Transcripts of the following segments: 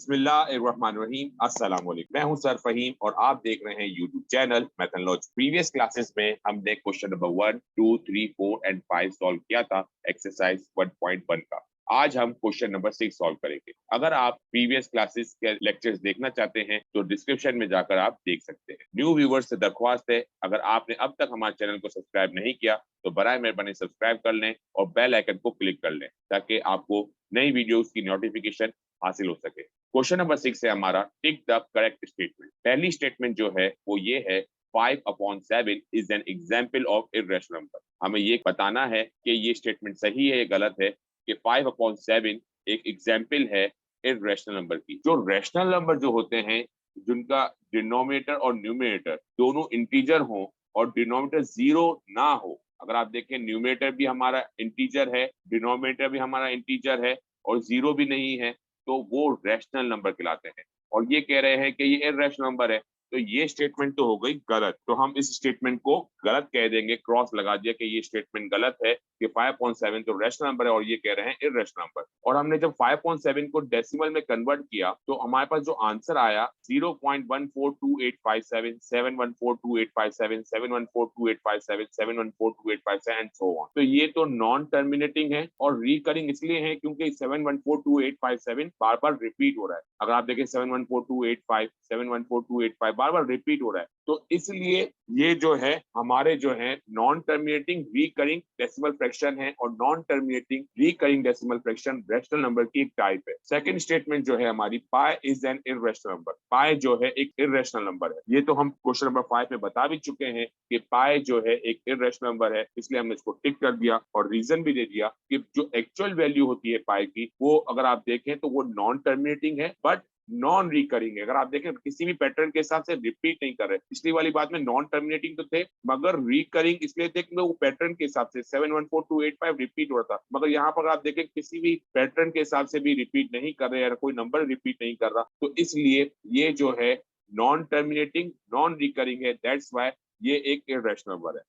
बिस्मिल्लाहिर्रहमानिर्रहीम। अस्सलाम वालेकुम। मैं हूं सर फहीम और आप देख रहे हैं यूट्यूब चैनल मैथनलॉजी। प्रीवियस क्लासेस में हमने क्वेश्चन नंबर 1, 2, 3, 4 एंड 5 सॉल्व किया था एक्सरसाइज 1.1 का। आज हम क्वेश्चन नंबर 6 सॉल्व करेंगे। अगर आप प्रीवियस क्लासेस के लेक्चर्स देखना चाहते हैं तो डिस्क्रिप्शन में जाकर आप देख सकते हैं। न्यू व्यूवर्स से दरख्वास्त है, अगर आपने अब तक हमारे चैनल को सब्सक्राइब नहीं किया तो बराए मेहरबानी सब्सक्राइब कर लें और बेल आइकन को क्लिक कर लें ताकि आपको नई वीडियोस की नोटिफिकेशन हासिल हो सके। क्वेश्चन नंबर 6 है हमारा, टिक द करेक्ट स्टेटमेंट। पहली स्टेटमेंट जो है वो ये है, 5/7 is an example of irrational number. हमें ये बताना है कि ये स्टेटमेंट सही है या गलत है कि 5/7 एक एग्जाम्पल है इर्रेशनल नंबर की। जो रैशनल नंबर जो होते हैं, जिनका डिनोमिनेटर और न्यूमरेटर दोनों इंटीजर हो और डिनोमिनेटर जीरो ना हो। अगर आप देखें न्यूमरेटर भी हमारा इंटीजर है, डिनोमिनेटर भी हमारा इंटीजर है और जीरो भी नहीं है, तो वो रैशनल नंबर कहलाते हैं। और ये कह रहे हैं कि ये इर्रेशनल नंबर है, तो ये स्टेटमेंट तो हो गई गलत। तो हम इस स्टेटमेंट को गलत कह देंगे, क्रॉस लगा दिया कि ये स्टेटमेंट गलत है कि 5/7 तो रैशनल नंबर है और ये कह रहे हैं इर्रेशनल नंबर। और हमने जब 5/7 को डेसिमल में कन्वर्ट किया तो हमारे पास जो आंसर आया 0.142857, 7142857, 7142857, 7142857 एंड सो ऑन। तो ये तो नॉन टर्मिनेटिंग है और रिकरिंग इसलिए है क्योंकि 7142857 बार बार रिपीट हो रहा है। अगर आप देखें 7142857, 7142857 बार बार रिपीट हो रहा है, तो इसलिए ये जो है हमारे जो है non terminating recurring decimal fraction है और non terminating recurring decimal fraction rational number की एक टाइप है। सेकंड स्टेटमेंट जो है हमारी, pi is an irrational number. Pi जो है एक इर्रेशनल नंबर है। ये तो हम क्वेश्चन नंबर 5 में बता भी चुके हैं कि पाई जो है एक इर्रेशनल नंबर है, इसलिए हमने इसको टिक कर दिया और रीजन भी दे दिया कि जो एक्चुअल वैल्यू होती है पाई की, वो अगर आप देखें तो वो नॉन टर्मिनेटिंग है बट नॉन रिकरिंग है। अगर आप देखें किसी भी पैटर्न के हिसाब से रिपीट नहीं कर रहे। पिछली वाली बात में नॉन टर्मिनेटिंग तो थे मगर रिकरिंग इसलिए थे कि वो पैटर्न के हिसाब से 71428 रिपीट हो रहा था, मगर यहाँ पर आप देखें किसी भी पैटर्न के हिसाब से भी रिपीट नहीं कर रहे हैं, कोई नंबर रिपीट नहीं कर रहा, तो इसलिए ये जो है नॉन टर्मिनेटिंग नॉन रिकरिंग है। दैट्स वाई ये एक इर्रेशनल नंबर है।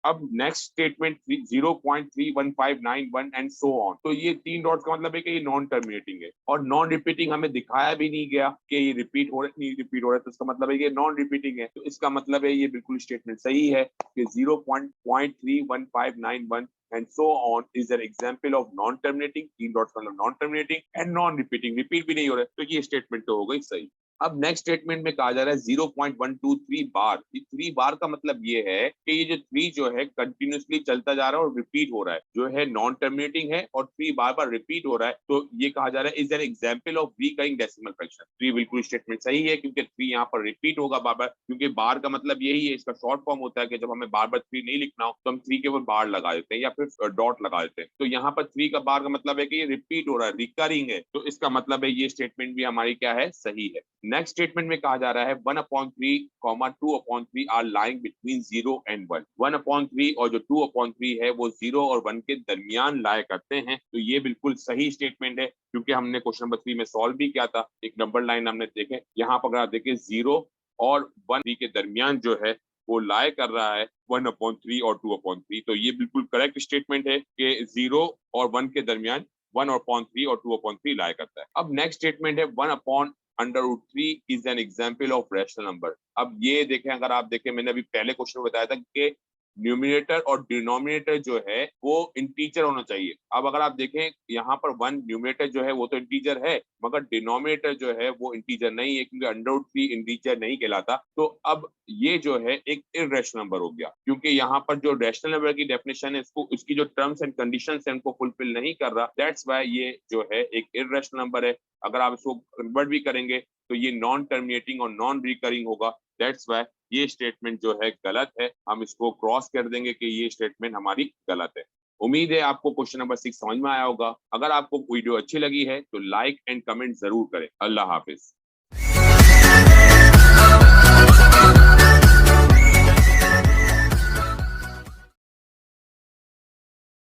अब next statement 0.31591 and so on. तो ये 3 डॉट्स का मतलब है कि ये नॉन टर्मिनेटिंग है और नॉन रिपीटिंग हमें दिखाया भी नहीं गया कि ये रिपीट हो रहा है नहीं रिपीट हो रहा है, तो इसका मतलब है कि नॉन रिपीटिंग है। तो इसका मतलब है ये बिल्कुल स्टेटमेंट सही है कि 0.31591 and so on is an example of non terminating. 3 dots का मतलब non terminating and non repeating, repeat भी नहीं हो रहा है, तो ये स्टेटमेंट तो हो गई सही। अब नेक्स्ट स्टेटमेंट में कहा जा रहा है 0.123 बार। ये 3 बार का मतलब ये है कि ये जो 3 जो है कंटिन्यूअसली चलता जा रहा है और रिपीट हो रहा है, जो है नॉन टर्मिनेटिंग है और 3 बार बार रिपीट हो रहा है, तो ये कहा जा रहा है is an example of recurring decimal fraction. 3 बिल्कुल स्टेटमेंट सही है क्योंकि 3 यहाँ पर रिपीट होगा बार बार, क्योंकि बार का मतलब यही है, इसका शॉर्ट फॉर्म होता है कि जब हमें बार बार 3 नहीं लिखना हो तो हम 3 के ऊपर बार लगा देते हैं या फिर डॉट लगा देते हैं। तो यहाँ पर 3 का बार का मतलब है कि ये रिपीट हो रहा है, रिकरिंग है, तो इसका मतलब है ये स्टेटमेंट भी हमारी क्या है, सही है। नेक्स्ट स्टेटमेंट में कहा जा रहा है 1/3, 2/3 आर लाइंग बिटवीन 0 एंड 1। 1/3 और जो 2/3 है वो 0 और 1 के दरमियान लाया करते हैं, तो ये बिल्कुल सही स्टेटमेंट है क्योंकि हमने क्वेश्चन नंबर 3 में सॉल्व भी किया था। एक नंबर लाइन हमने देखे, यहाँ पर अगर आप देखें 0 और 1 के दरमियान जो है वो लाया कर रहा है 1/3 और 2/3, तो ये बिल्कुल करेक्ट स्टेटमेंट है कि 0 और 1 के दरमियान 1/3 और 2/3 लाया करता है। अब नेक्स्ट स्टेटमेंट है 1/√3 is an example of rational number. अब ये देखें, अगर आप देखें मैंने अभी पहले क्वेश्चन में बताया था कि न्यूमिनेटर और डिनोमिनेटर जो है वो इंटीजर होना चाहिए। अब अगर आप देखें यहाँ पर 1 न्यूमिनेटर जो है वो तो इंटीजर है मगर डिनोमिनेटर जो है वो इंटीजर नहीं है क्योंकि √3 इंटीजर नहीं कहलाता। तो अब ये जो है एक इर्रेशनल नंबर हो गया क्योंकि यहाँ पर जो रैशनल नंबर की डेफिनेशन है इसको, उसकी जो टर्म्स एंड कंडीशंस है उनको फुलफिल नहीं कर रहा। दैट्स व्हाई ये जो है एक इर्रेशनल नंबर है। अगर आप इसको कन्वर्ट भी करेंगे तो ये नॉन टर्मिनेटिंग और नॉन रिकरिंग होगा। दैट्स व्हाई ये स्टेटमेंट जो है गलत है। हम इसको क्रॉस कर देंगे कि ये स्टेटमेंट हमारी गलत है। उम्मीद है आपको क्वेश्चन नंबर 6 समझ में आया होगा। अगर आपको वीडियो अच्छी लगी है तो लाइक एंड कमेंट जरूर करें। अल्लाह हाफिज।